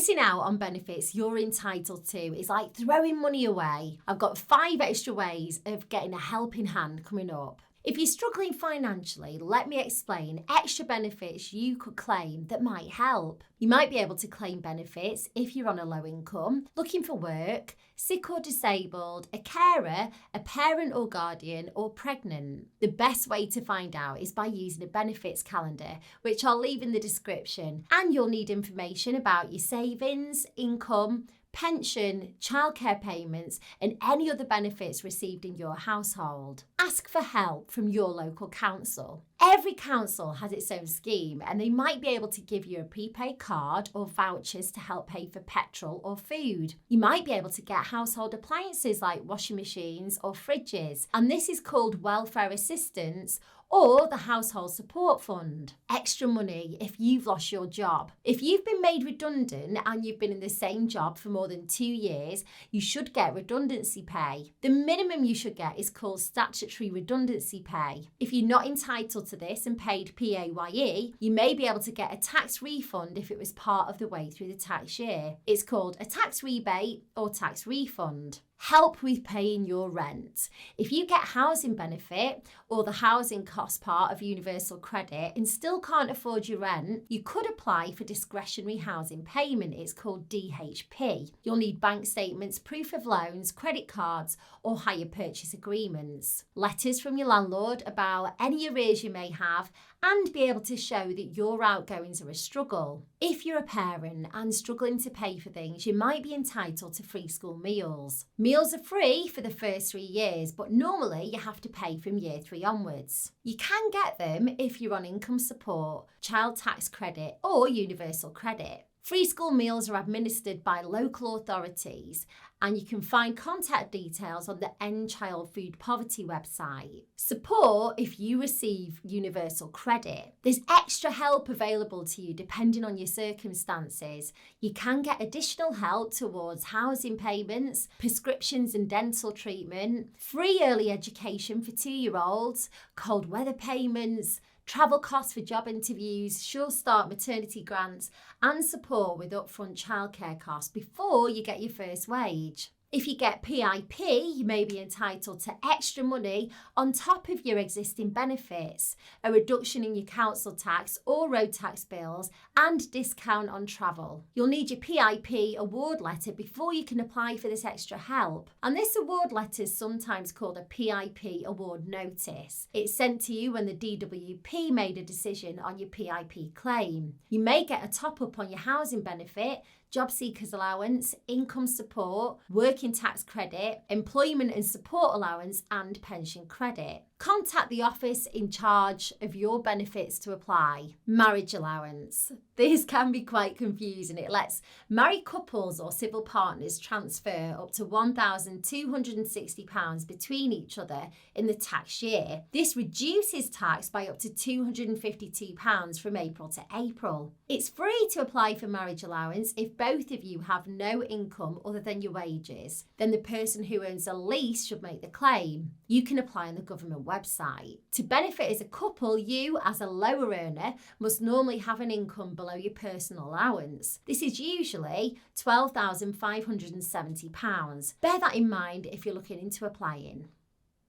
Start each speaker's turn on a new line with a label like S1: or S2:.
S1: Missing out on benefits you're entitled to is like throwing money away. I've got 5 extra ways of getting a helping hand coming up. If you're struggling financially, let me explain extra benefits you could claim that might help. You might be able to claim benefits if you're on a low income, looking for work, sick or disabled, a carer, a parent or guardian, or pregnant. The best way to find out is by using a benefits calendar, which I'll leave in the description. And you'll need information about your savings, income, pension, childcare payments, and any other benefits received in your household. Ask for help from your local council. Every council has its own scheme, and they might be able to give you a prepaid card or vouchers to help pay for petrol or food. You might be able to get household appliances like washing machines or fridges, and this is called welfare assistance or the Household Support Fund. Extra money if you've lost your job. If you've been made redundant and you've been in the same job for more than 2 years, you should get redundancy pay. The minimum you should get is called statutory redundancy pay. If you're not entitled to this and paid PAYE, you may be able to get a tax refund if it was part of the way through the tax year. It's called a tax rebate or tax refund. Help with paying your rent. If you get housing benefit or the housing cost part of universal credit and still can't afford your rent, you could apply for discretionary housing payment. It's called DHP. You'll need bank statements, proof of loans, credit cards, or hire purchase agreements. Letters from your landlord about any arrears you may have, and be able to show that your outgoings are a struggle. If you're a parent and struggling to pay for things, you might be entitled to free school meals. Meals are free for the first 3 years, but normally you have to pay from year 3 onwards. You can get them if you're on income support, child tax credit, or universal credit. Free school meals are administered by local authorities, and you can find contact details on the End Child Food Poverty website. Support if you receive universal credit. There's extra help available to you depending on your circumstances. You can get additional help towards housing payments, prescriptions and dental treatment, free early education for 2-year-olds, cold weather payments, travel costs for job interviews, Sure Start maternity grants, and support with upfront childcare costs before you get your first wage. If you get PIP, you may be entitled to extra money on top of your existing benefits, a reduction in your council tax or road tax bills, and discount on travel. You'll need your PIP award letter before you can apply for this extra help. And this award letter is sometimes called a PIP award notice. It's sent to you when the DWP made a decision on your PIP claim. You may get a top-up on your housing benefit, job seekers allowance, income support, working tax credit, employment and support allowance, and pension credit. Contact the office in charge of your benefits to apply. Marriage allowance. This can be quite confusing. It lets married couples or civil partners transfer up to £1,260 between each other in the tax year. This reduces tax by up to £252 from April to April. It's free to apply for marriage allowance if both of you have no income other than your wages. Then the person who earns the least should make the claim. You can apply on the government website. To benefit as a couple, you, as a lower earner, must normally have an income below your personal allowance. This is usually £12,570. Bear that in mind if you're looking into applying.